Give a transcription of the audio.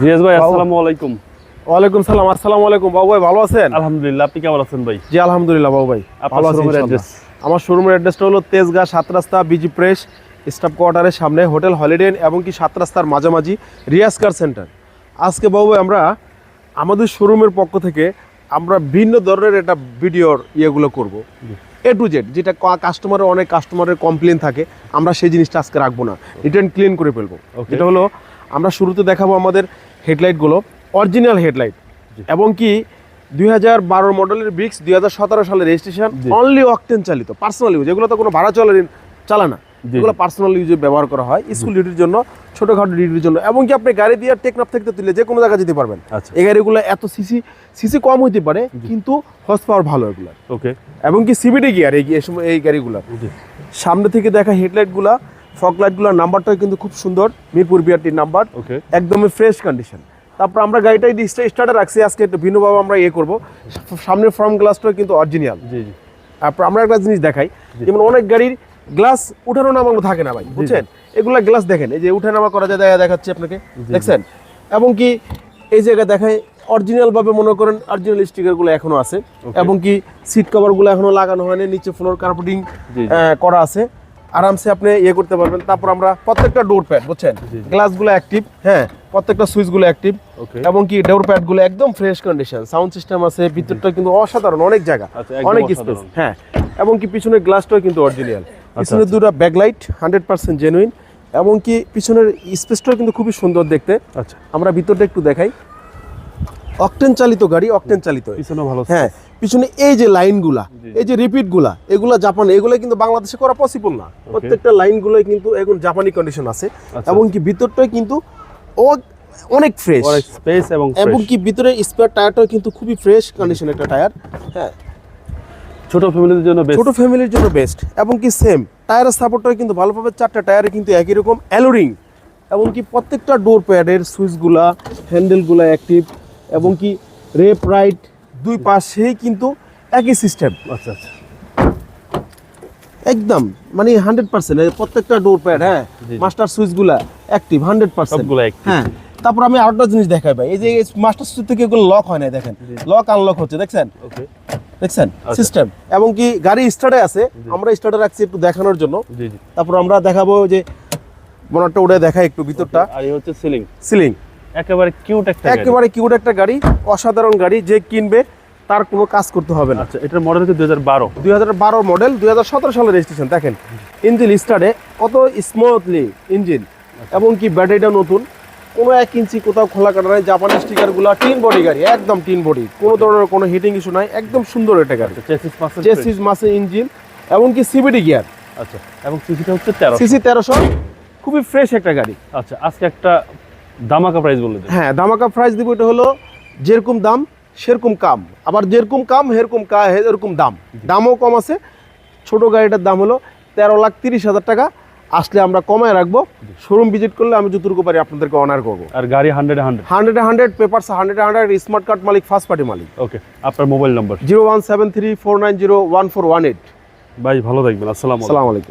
রিয়াজ ভাই আসসালামু আলাইকুম। ওয়ালাইকুম সালাম। আসসালামু আলাইকুম বাবু ভাই, ভালো আছেন? আলহামদুলিল্লাহ, আপনি কেমন আছেন ভাই? জি আলহামদুলিল্লাহ বাবু ভাই, আপনার শোরুমের অ্যাড্রেস? আমার শোরুমের অ্যাড্রেসটা হলো তেজগাঁ 7 রাস্তা বিজি প্রেস স্টাফ কোয়ার্টারের সামনে হোটেল হলিডে এবং কি 7 রাস্তার মাঝামাঝি রিয়াজ কার সেন্টার। আজকে বাবু ভাই আমরা আমাদের শোরুমের পক্ষ থেকে আমরা ভিন্ন ধরনের একটা ভিডিওর ইয়েগুলো করব, এ টু জেড, যেটা অনেক কাস্টমারের কমপ্লেন থাকে, আমরা সেই জিনিসটা আজকে রাখবো না, রিটার্ন ক্লিন করে ফেলবো। এটা হলো আমরা শুরুতে দেখাবো আমাদের হেডলাইটগুলো, অরিজিনাল হেডলাইট এবং কি 2012 মডেলের ব্রিক্স, 2017 সালের রেজিস্ট্রেশন, অনলি অকটেন চালিত, পার্সোনাল ইউজ, এগুলো তো কোনো ভাড়া চালা না, এগুলো পার্সোনাল ইউজে ব্যবহার করা হয়, স্কুল ডিউটির জন্য, ছোটোখাটো ডিউটির জন্য, এবং কি আপনি গাড়ি দিয়ে টেকনাফ থেকে তুলে যে কোনো জায়গায় যেতে পারবেন। এই গাড়িগুলো এত সিসি কম হইতে পারে কিন্তু হর্স পাওয়ার ভালো এগুলো। ওকে, এবং কি সিবিডি গিয়ার এই গাড়িগুলো। সামনে থেকে দেখা হেডলাইটগুলা, ফগ লাইটগুলোর নাম্বারটাও কিন্তু খুব সুন্দর, মিরপুর বিআরটির নাম্বার, একদমই ফ্রেশ কন্ডিশন। তারপর আমরা গাড়িটাই স্টার্টে রাখছি, আজকে একটু ভিন্নভাবে আমরা করবো। সামনের ফ্রন্ট গ্লাসটাও কিন্তু অরিজিনাল। তারপর আমরা একটা জিনিস দেখাই, যেমন অনেক গাড়ির গ্লাস উঠানো নামানো থাকে না ভাই, বুঝছেন? এগুলা গ্লাস দেখেন, এই যে উঠা নামা করা যায়, দেখাচ্ছে আপনাকে, দেখছেন? এবং কি এই জায়গায় দেখায় অরিজিনাল ভাবে, মনে করেন অরিজিনাল স্টিকারগুলো এখনো আছে, এবং কি সিট কভারগুলো এখনো লাগানো হয়নি, নিচে ফ্লোর কার্পেটিং করা আছে, আরামসে আপনি করতে পারবেন। তারপর আমরা প্রত্যেকটা ডোর প্যাড, বুঝছেন, গ্লাসগুলো অ্যাক্টিভ, হ্যাঁ, প্রত্যেকটা সুইচগুলো অ্যাক্টিভ, এবং কি ডোর প্যাডগুলো একদম ফ্রেশ কন্ডিশন, সাউন্ড সিস্টেম আছে, ভিতরটা কিন্তু অসাধারণ, অনেক জায়গা, অনেক স্পেস, হ্যাঁ, এবং কি পিছনের গ্লাসটাও কিন্তু অরিজিনাল, পিছনের দুটো ব্যাকলাইট 100% জেনুইন, এবং কি পিছনের স্পেসটাও কিন্তু খুবই সুন্দর দেখতে। আচ্ছা, আমরা ভিতরটা একটু দেখাই। অকটেন চালিত গাড়ি, অকটেন চালিত, পিছনে ভালো, হ্যাঁ, পিছনে এই যে লাইনগুলা, এই যে রিপিটগুলা, এগুলা জাপানি, এগুলো কিন্তু বাংলাদেশে করা পসিবল না, প্রত্যেকটা লাইনগুলোই কিন্তু এখন জাপানি কন্ডিশন আছে, এবং কি ভিতরটাই কিন্তু অনেক ফ্রেশ স্পেস, এবং কি ভিতরে স্পেয়ার টায়ারটাও কিন্তু খুবই ফ্রেশ কন্ডিশন একটা টায়ার, হ্যাঁ, ছোট ফ্যামিলির জন্য বেস্ট, এবং কি সেম টায়ারের সাপোর্টটাও কিন্তু ভালোভাবে, 4টা টায়ারে কিন্তু একই রকম অ্যালোরিং, এবং কি প্রত্যেকটা ডোর প্যাডের সুইচগুলা, হ্যান্ডেলগুলা অ্যাক্টিভ, এবং কি রেপ রাইট দুই পাশেই কিন্তু একই সিস্টেম। আচ্ছা আচ্ছা, একদম মানে 100%, প্রত্যেকটা ডোর প্যাড, হ্যাঁ, মাস্টার সুইচগুলা অ্যাক্টিভ 100%, হ্যাঁ। তারপর আমি আরেকটা জিনিস দেখাই ভাই, এই যে মাস্টার সুইচ থেকে এগুলো লক হয় না, দেখেন লক আনলক হচ্ছে, দেখছেন সিস্টেম, এবং কি গাড়ি স্টার্টে আছে, আমরা স্টার্টে রাখছি একটু দেখানোর জন্য। তারপর আমরা দেখাবো যে বনারটা উঠে দেখাই একটু ভিতরটা, আর এই হচ্ছে সিলিং, একেবারে কিউট একটা গাড়ি, অসাধারণ গাড়ি, যে কিনবে তার কোনো কাজ করতে হবে না। আচ্ছা, এটার মডেল হচ্ছে 2012 মডেল, 2017 সালের রেজিস্ট্রেশন। দেখেন ইঞ্জিন স্টার্টে কত স্মুথলি ইঞ্জিন, এবং কি ব্যাটারিটা নতুন, কোনো 1 ইঞ্চি কোথাও খোলা কাটা নাই, জাপানি স্টিকারগুলো, টিন বডি গাড়ি, একদম টিন বডি, কোনো ধরনের কোনো হিটিং ইস্যু নাই, একদম সুন্দর একটা গাড়ি, চেসিস মাসে ইঞ্জিন, এবং কি সিবিডি গিয়ার। আচ্ছা, এবং সিসিটা হচ্ছে 1300, খুবই ফ্রেশ একটা গাড়ি। আচ্ছা, আজকে একটা দামাকা প্রাইস বলে দেন। হ্যাঁ, দামাকা প্রাইস দিব, এটা হলো যেরকম দাম সেরকম কাম, আবার যেরকম কাম এরকম দামও কম আছে। ছোট গাড়িটার দাম হলো 13,30,000 টাকা, আসলে আমরা কমায় রাখবো, শোরুম ভিজিট করলে আমি যতটুকু পারি আপনাদেরকে অনার করবো। আর গাড়ি 100 পেপারস 100 স্মার্ট কার্ড মালিক, ফার্স্ট পার্টি মালিক। ওকে, আপনার মোবাইল নম্বর 01734901418। ভাই ভালো থাকবেন, আসসালামু আলাইকুম।